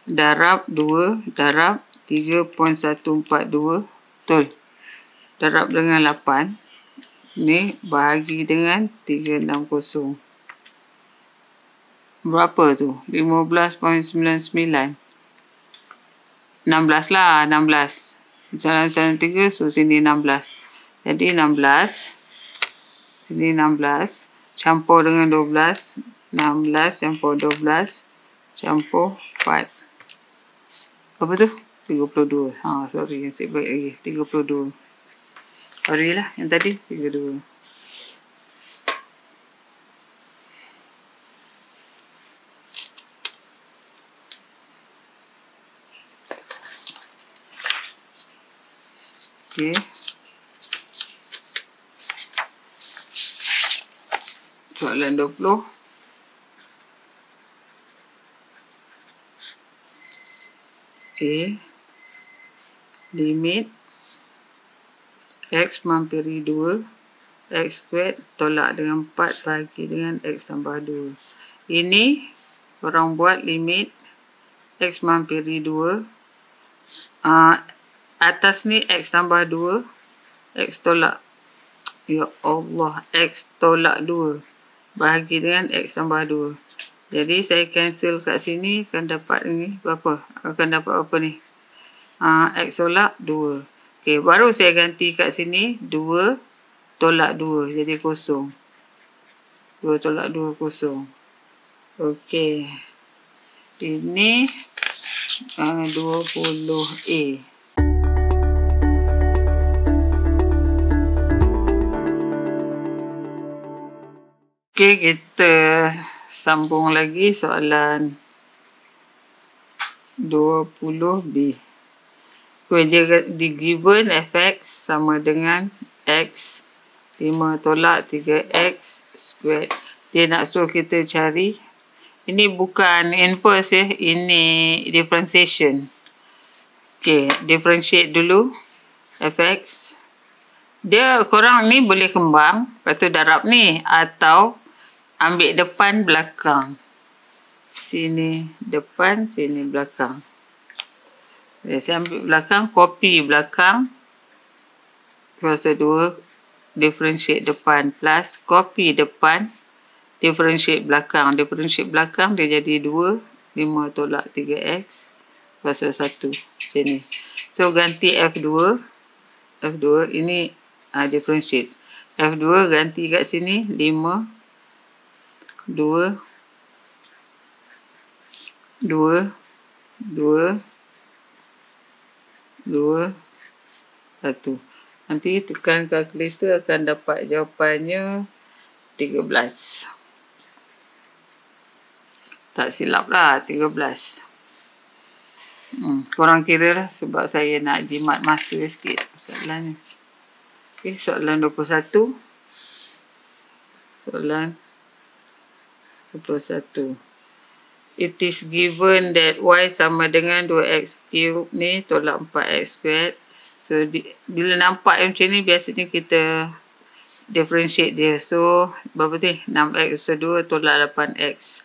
darab 2 darab 3.142, betul. Darab dengan 8. Ni bahagi dengan 360. Berapa tu? 15.99. 16 lah, 16. Jalan 3, so sini 16. Jadi 16. Sini 16. Campur dengan 12. 16 campur 12. Campur 4. Apa tu? 32. Sorry. Saya baik lagi. 32. Sorry lah. Yang tadi 32. Okey. Soalan 20. Limit X mampiri 2, X squared tolak dengan 4 bahagi dengan X tambah 2. Ini korang buat limit X mampiri 2. Atas ni X tambah 2, X tolak. Ya Allah, X tolak 2 bahagi dengan X tambah 2. Jadi saya cancel kat sini, akan dapat ni berapa? Akan dapat apa ni? X tolak 2. Okey, baru saya ganti kat sini 2 tolak 2, jadi kosong. 2 tolak 2 kosong. Okey. Ini 20A. Okey, kita sambung lagi soalan 20B. Dia given fx sama dengan x 5 tolak 3x squared. Dia nak suruh kita cari. Ini bukan inverse ya. Ini differentiation. Okey, differentiate dulu fx. Dia korang ni boleh kembang. Lepas tu darab ni. Atau ambil depan belakang. Sini depan, sini belakang. Saya ambil belakang, copy belakang. Kuasa 2, differentiate depan plus copy depan, differentiate belakang. Differentiate belakang dia jadi 2, 5 tolak 3x kuasa 1. Macam ni. So ganti F2. F2 ini differentiate. F2 ganti kat sini 5, 2, 2, 2, 2, 1. Nanti tekan kalkulator akan dapat jawapannya 13. Tak silap lah, 13. Korang kira lah sebab saya nak jimat masa sikit soalannya. Okay, soalan 21. Soalan 21. It is given that y sama dengan 2x cube ni tolak 4x squared. So, bila nampak macam ni, biasanya kita differentiate dia. So, berapa ni? 6x kuasa 2 tolak 8x.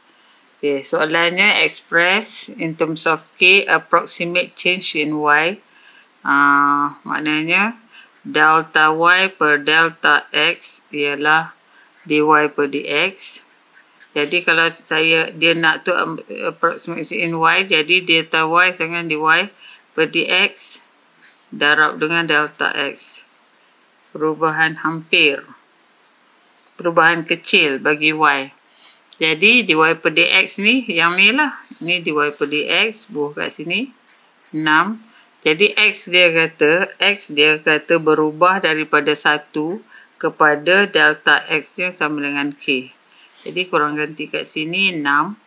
Okay, soalannya express in terms of k, approximate change in y. Maknanya, delta y per delta x ialah dy per dx. Jadi kalau dia nak tu approximation in y, jadi delta y dengan dy per dx darab dengan delta x. Perubahan hampir. Perubahan kecil bagi y. Jadi dy per dx ni, yang ni lah. Ini dy per dx, buah kat sini. 6. Jadi x dia kata berubah daripada 1 kepada delta x yang sama dengan k. Jadi korang ganti kat sini 6. 1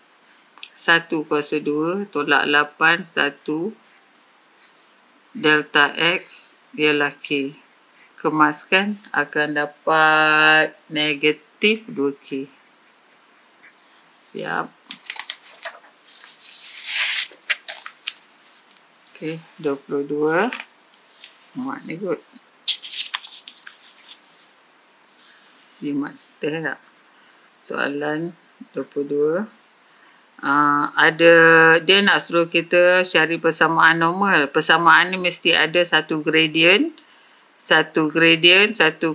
kuasa 2 tolak 8. 1 delta x ialah k. Kemaskan akan dapat negatif 2k. Siap. Okey, 22. Muat ni kot. Jimat seteh tak? Soalan 22. Ada dia nak suruh kita cari persamaan normal. Persamaan ni mesti ada satu gradient, satu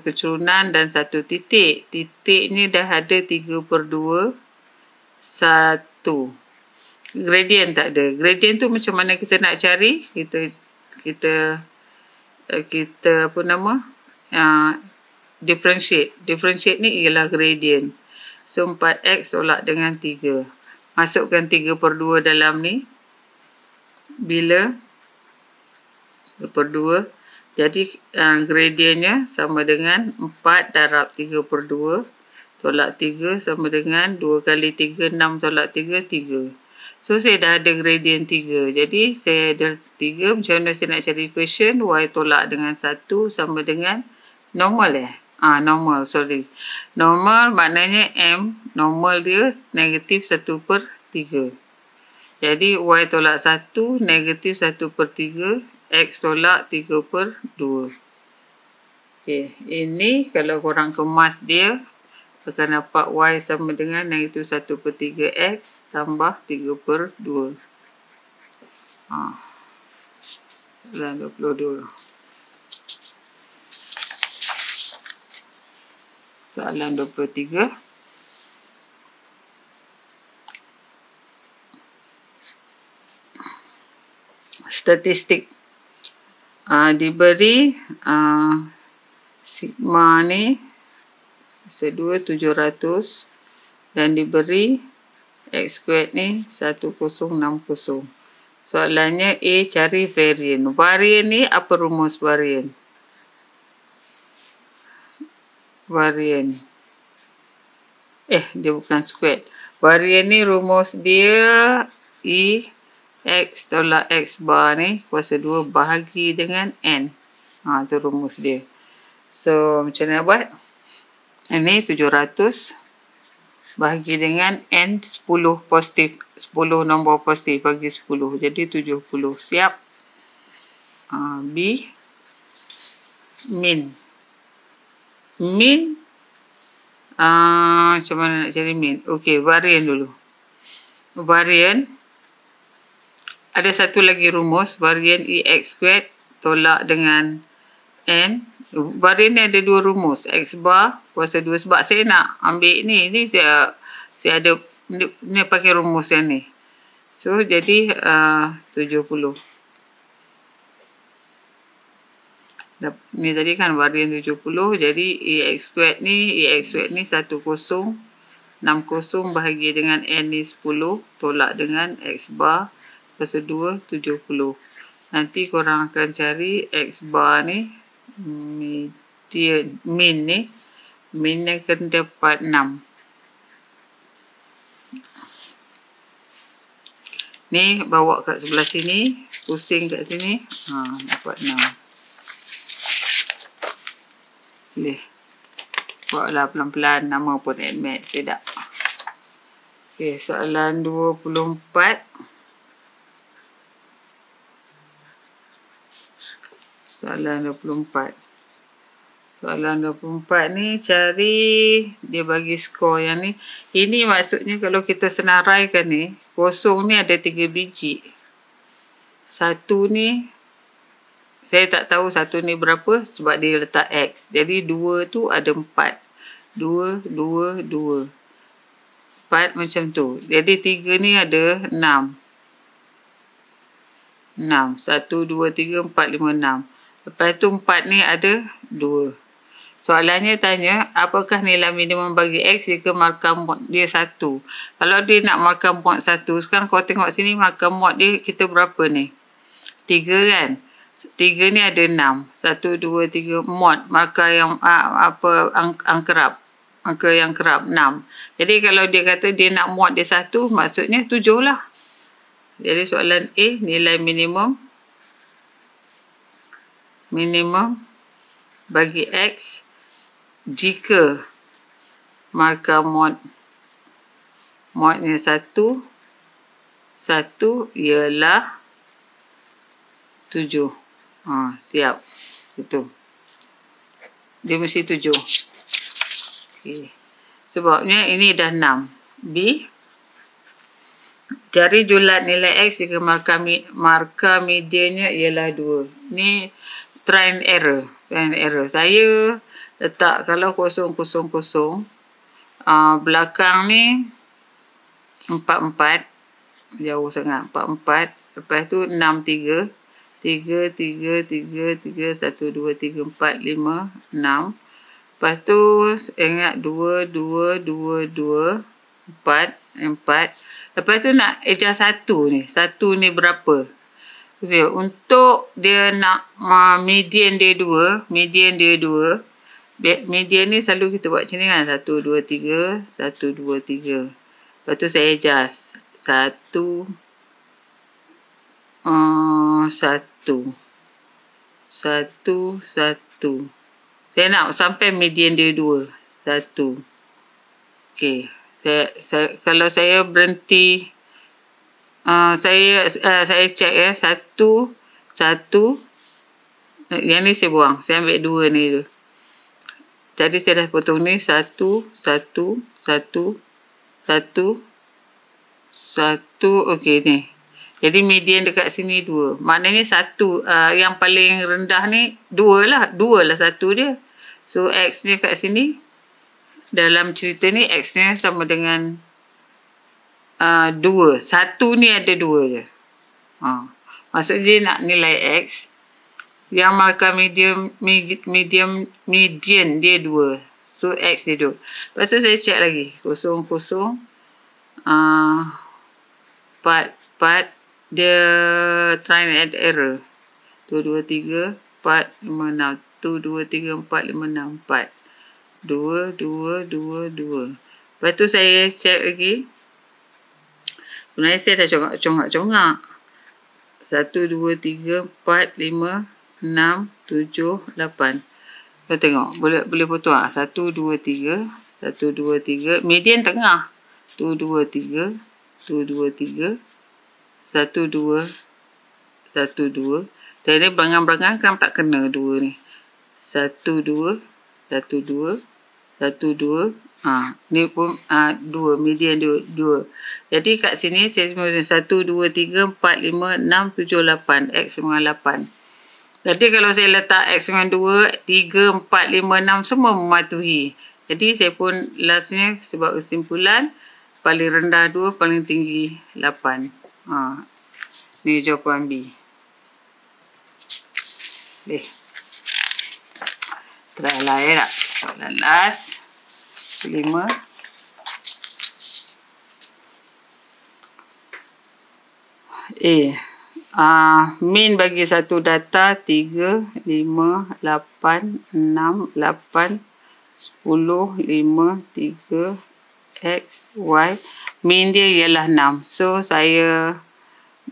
kecurunan dan satu titik. Titik ni dah ada 3/2, 1. Gradient tak ada. Gradient tu macam mana kita nak cari? Kita apa nama? Differentiate. Differentiate ni ialah gradient. So 4x tolak dengan 3. Masukkan 3/2 dalam ni. Bila 2/2. Jadi gradientnya sama dengan 4 darab 3/2 tolak 3 sama dengan 2 kali 3, 6 tolak 3, 3. So saya dah ada gradient 3. Jadi saya ada 3. Macam mana saya nak cari equation? Y tolak dengan 1 sama dengan normal normal, sorry. Normal maknanya M, normal dia negatif 1/3. Jadi Y tolak 1, negatif 1/3, X tolak 3/2. Okey, ini kalau korang kemas dia, akan dapat Y sama dengan negatif 1/3 X tambah 3/2. Soalan 22. Soalan 23. Statistik. Diberi sigma ni 700 dan diberi x squared ni 1060. Soalannya A, cari varian. Varian ni apa rumus varian? Varian. Dia bukan squared. Varian ni rumus dia E x tolak x bar ni kuasa 2 bahagi dengan n. Tu rumus dia. So macam mana buat? Ini 700 bahagi dengan n 10 positif. 10 nombor positif bagi 10. Jadi 70. Siap. B. Min. Min. Macam mana nak cari min? Okey, varian dulu. Varian. Ada satu lagi rumus. Varian EX squared tolak dengan N. Varian ni ada dua rumus. X bar kuasa 2. Sebab saya nak ambil ni. Ni saya ada. Ni pakai rumus yang ni. So, jadi 70. Ni tadi kan varian 70. Jadi EX squared ni 1060 bahagi dengan N ni 10 tolak dengan X bar kuasa 2 70. Nanti korang akan cari X bar ni median, min ni. Min ni akan dapat 6. Ni bawa kat sebelah sini. Pusing kat sini. Dapat 6. Boleh. Buat lah pelan-pelan. Nama pun admit. Sedap. Okay, soalan 24. Soalan 24. Soalan 24 ni cari dia bagi skor yang ni. Ini maksudnya kalau kita senaraikan ni, kosong ni ada 3 biji. Satu ni, saya tak tahu satu ni berapa sebab dia letak X. Jadi 2 tu ada 4. 2, 2, 2. 4 macam tu. Jadi 3 ni ada 6. 6. 1, 2, 3, 4, 5, 6. Lepas tu 4 ni ada 2. Soalannya tanya, apakah nilai minimum bagi X jika markah mod dia 1? Kalau dia nak markah mod 1, sekarang kau tengok sini markah mod dia kita berapa ni? 3 kan? 3 ni ada 6. 1, 2, 3 mod. Markah yang angka yang kerap 6. Jadi kalau dia kata dia nak mod dia 1, maksudnya 7 lah. Jadi soalan A, nilai minimum bagi X jika markah modnya 1 ialah 7. Siap. Itu. Dia mesti 7. Okay. Sebabnya ini dah 6. B. Cari julat nilai X jika markah medianya ialah 2. Ni try and error. Saya letak kalau 0, 0, 0. Belakang ni 4, 4. Jauh sangat. 4, 4. Lepas tu 6, 3. 3, 3, 3, 3, 1, 2, 3, 4, 5, 6. Lepas tu ingat 2, 2, 2, 2, 4, 4. Lepas tu nak adjust 1 ni. 1 ni berapa? Okay, untuk dia nak median dia 2. Median ni selalu kita buat macam ni kan. 1, 2, 3. 1, 2, 3. Lepas tu saya adjust. 1. 1. Saya nak sampai median dia 2. 1. Okay. Kalau saya berhenti, saya check ya. 1. Yang ni saya buang. Saya ambil 2 ni dulu. Jadi saya dah potong ni. 1. Okey ni. Jadi median dekat sini 2. Maknanya 1 yang paling rendah ni 2 lah. 2 lah 1 dia. So X ni kat sini. Dalam cerita ni X ni sama dengan 2. 1 ni ada 2 je. Maksudnya dia nak nilai X. Yang markah median dia 2. So X dia 2. Lepas tu saya check lagi. 0, 0. 4. Dia try and error. 2, 2, 3, 4, 5, 6. 2, 2, 3, 4, 5, 6, 4. 2, 2, 2, 2. Lepas tu saya check lagi. Sebenarnya saya dah congak-congak. 1, 2, 3, 4, 5, 6, 7, 8. Kita tengok. Boleh potong tak? 1, 2, 3. 1, 2, 3. Median tengah. 1, 2, 3. 1, 2, 3. 1, 2. 1, 2. Saya ni berangan-berangan kan tak kena 2 ni. 1, 2. 1, 2. 1, 2. Ni pun 2. Median 2. Jadi kat sini saya 1, 2, 3, 4, 5, 6, 7, 8. X dengan 8. Jadi kalau saya letak X dengan 2, 3, 4, 5, 6 semua mematuhi. Jadi saya pun lastnya sebab kesimpulan paling rendah 2, paling tinggi 8. Ni jawapan B. Try lah ya tak? Soalan last. 5. Min bagi satu data 3, 5, 8, 6, 8, 10, 5, 3, X, Y. Min dia ialah 6. So, saya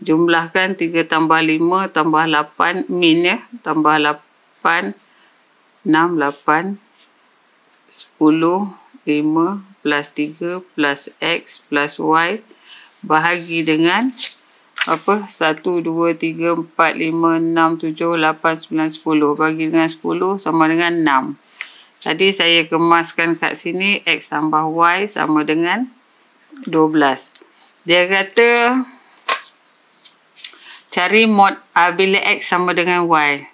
jumlahkan 3 tambah 5 tambah 8. Min ya. Tambah 8, 6, 8, 10, 5 plus 3 plus X plus Y. Bahagi dengan 1, 2, 3, 4, 5, 6, 7, 8, 9, 10. Bagi dengan 10 sama dengan 6. Tadi saya kemaskan kat sini X tambah Y sama dengan 12. Dia kata cari mod bila X sama dengan Y.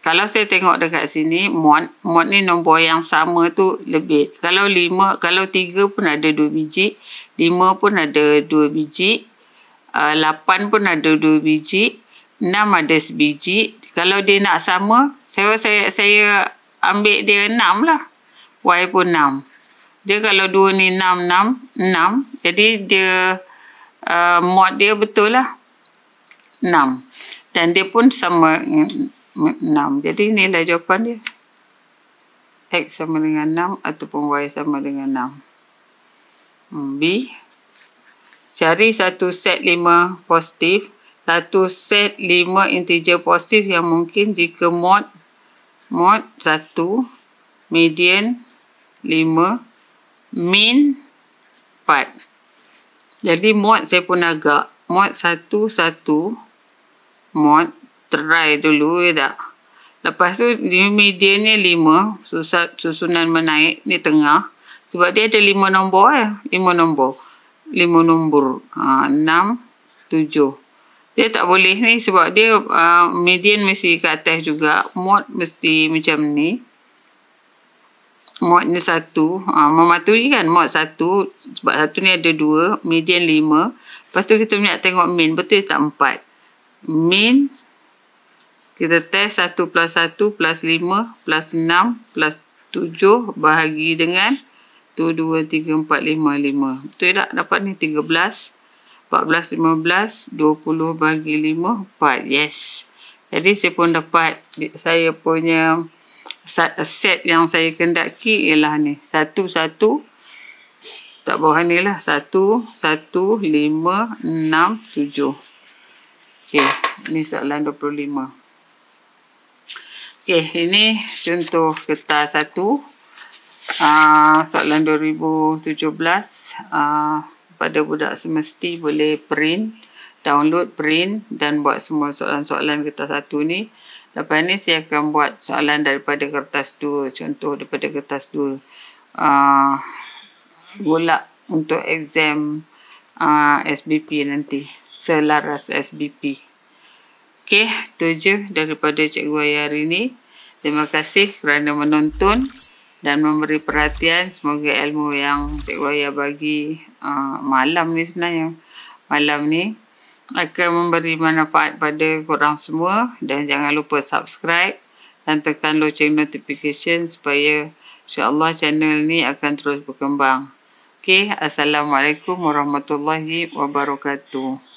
Kalau saya tengok dekat sini mod ni nombor yang sama tu lebih. Kalau 3 pun ada 2 biji, 5 pun ada 2 biji, 8 pun ada 2 biji, 6 ada sebiji. Kalau dia nak sama, saya ambil dia 6 lah. Y pun 6. Dia kalau 2 ni 6. Jadi dia mod dia betul lah. 6. Dan dia pun sama 6. Jadi inilah jawapan dia. X sama dengan 6 ataupun Y sama dengan 6. B. Cari satu set 5 positif. Satu set 5 integer positif yang mungkin jika mod 1, median 5, min 4. Jadi mod saya pun agak. Mod 1, 1. Mod try dulu ya tak. Lepas tu median ni 5, susunan menaik ni tengah. Sebab dia ada 5 nombor 5 nombor. 5 nombor. 6, 7. Dia tak boleh ni sebab dia median mesti ke atas juga. Mod mesti macam ni. Mod ni 1. Mematuhi kan mod 1. Sebab 1 ni ada 2. Median 5. Lepas tu kita nak tengok min. Betul tak 4. Min. Kita test 1 plus 1 plus 5 plus 6 plus 7 bahagi dengan 1, 2, 3, 4, 5, 5. Betul tak? Dapat ni 13. 14, 15, 20 bagi 5, 4. Yes. Jadi saya pun dapat saya punya set yang saya kendaki ialah ni. 1, 1. Tak bawah ni lah. 1, 1, 5, 6, 7. Okey. Ini soalan 25. Okey. Ini contoh kertas 1. Soalan 2017. Pada budak semesti boleh download, print dan buat semua soalan-soalan kertas 1 ni. Lepas ni saya akan buat soalan daripada kertas 2. Contoh daripada kertas 2. Golak untuk exam SBP nanti. Selaras SBP. Okey, itu je daripada Cikgu Aya hari ni. Terima kasih kerana menonton dan memberi perhatian. Semoga ilmu yang Cikgu Aya bagi malam ni sebenarnya. Malam ni akan memberi manfaat pada korang semua. Dan jangan lupa subscribe dan tekan loceng notification supaya insyaAllah channel ni akan terus berkembang. Okey, Assalamualaikum warahmatullahi wabarakatuh.